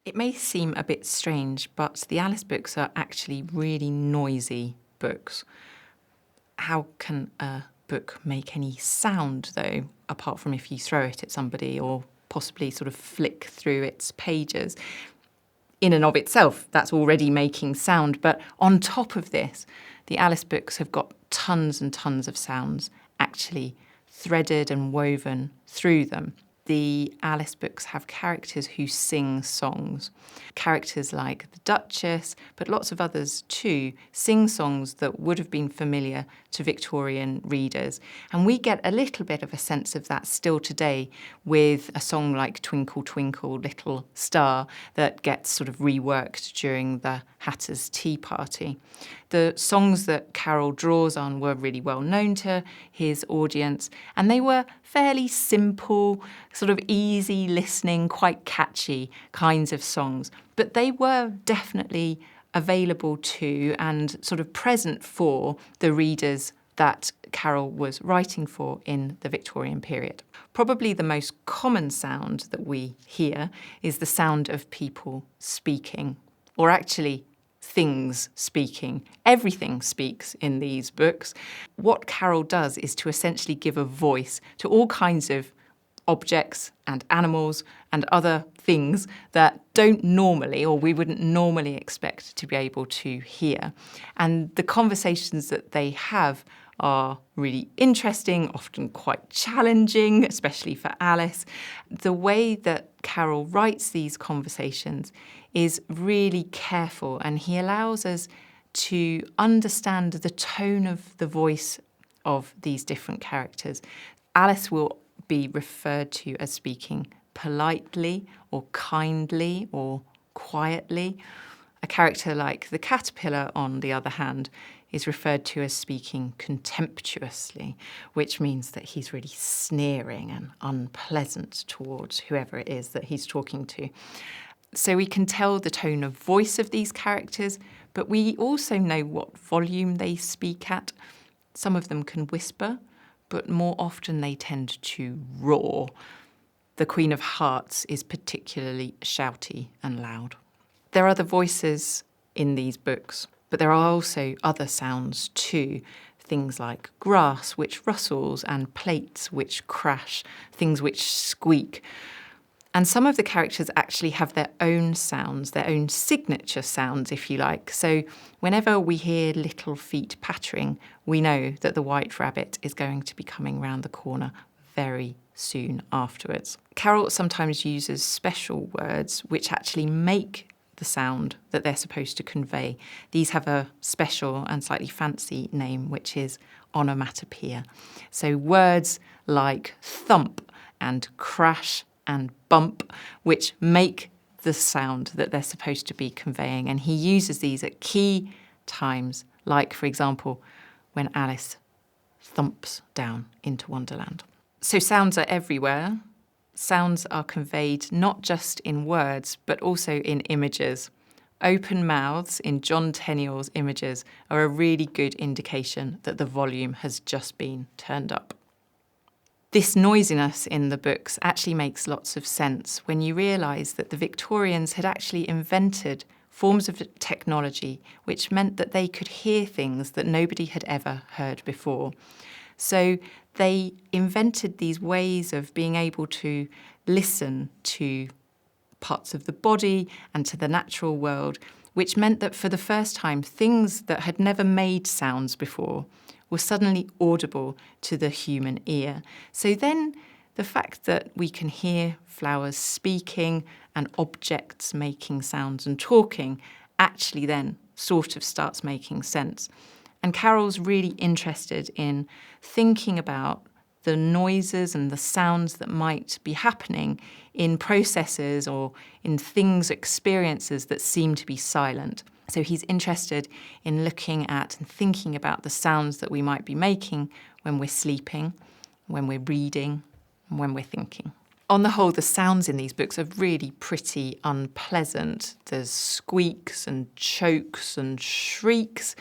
It may seem a bit strange, but the Alice books are actually really noisy books. How can a book make any sound, though, apart from if you throw it at somebody or possibly sort of flick through its pages? In and of itself, that's already making sound. But on top of this, the Alice books have got tons and tons of sounds actually threaded and woven through them. The Alice books have characters who sing songs. Characters like the Duchess, but lots of others too, sing songs that would have been familiar to Victorian readers. And we get a little bit of a sense of that still today with a song like Twinkle, Twinkle, Little Star that gets sort of reworked during the Hatter's Tea Party. The songs that Carroll draws on were really well known to his audience, and they were fairly simple, sort of easy listening, quite catchy kinds of songs. But they were definitely available to and sort of present for the readers that Carroll was writing for in the Victorian period. Probably the most common sound that we hear is the sound of people speaking, or actually things speaking. Everything speaks in these books. What Carroll does is to essentially give a voice to all kinds of objects and animals and other things that don't normally, or we wouldn't normally expect to be able to hear. And the conversations that they have are really interesting, often quite challenging, especially for Alice. The way that Carroll writes these conversations is really careful, and he allows us to understand the tone of the voice of these different characters. Alice will be referred to as speaking politely or kindly or quietly. A character like the caterpillar, on the other hand, is referred to as speaking contemptuously, which means that he's really sneering and unpleasant towards whoever it is that he's talking to. So we can tell the tone of voice of these characters, but we also know what volume they speak at. Some of them can whisper, but more often they tend to roar. The Queen of Hearts is particularly shouty and loud. There are other voices in these books, but there are also other sounds too. Things like grass which rustles and plates which crash, things which squeak. And some of the characters actually have their own sounds, their own signature sounds, if you like. So whenever we hear little feet pattering, we know that the White Rabbit is going to be coming round the corner very soon afterwards. Carroll sometimes uses special words which actually make the sound that they're supposed to convey. These have a special and slightly fancy name, which is onomatopoeia. So words like thump and crash and bump, which make the sound that they're supposed to be conveying. And he uses these at key times, like, for example, when Alice thumps down into Wonderland. So sounds are everywhere. Sounds are conveyed not just in words, but also in images. Open mouths in John Tenniel's images are a really good indication that the volume has just been turned up. This noisiness in the books actually makes lots of sense when you realise that the Victorians had actually invented forms of technology which meant that they could hear things that nobody had ever heard before. So they invented these ways of being able to listen to parts of the body and to the natural world, which meant that for the first time, things that had never made sounds before were suddenly audible to the human ear. So then the fact that we can hear flowers speaking and objects making sounds and talking actually then sort of starts making sense. And Carroll's really interested in thinking about the noises and the sounds that might be happening in processes or in things, experiences that seem to be silent. So he's interested in looking at and thinking about the sounds that we might be making when we're sleeping, when we're reading, and when we're thinking. On the whole, the sounds in these books are really pretty unpleasant. There's squeaks and chokes and shrieks.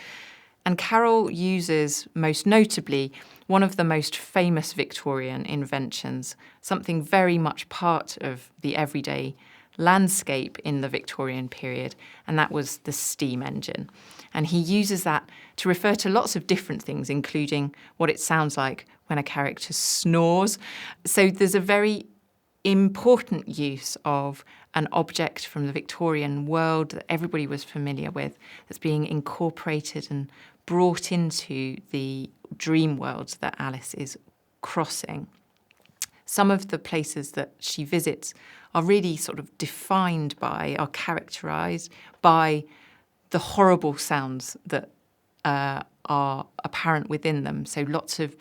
And Carroll uses, most notably, one of the most famous Victorian inventions, something very much part of the everyday landscape in the Victorian period, and that was the steam engine. And he uses that to refer to lots of different things, including what it sounds like when a character snores. So there's a very important use of an object from the Victorian world that everybody was familiar with that's being incorporated and brought into the dream world that Alice is crossing. Some of the places that she visits are really sort of are characterised by the horrible sounds that are apparent within them. So lots of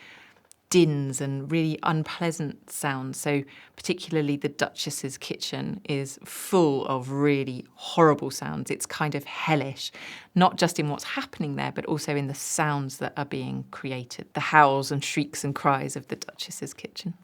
dins and really unpleasant sounds. So particularly the Duchess's kitchen is full of really horrible sounds. It's kind of hellish, not just in what's happening there, but also in the sounds that are being created, the howls and shrieks and cries of the Duchess's kitchen.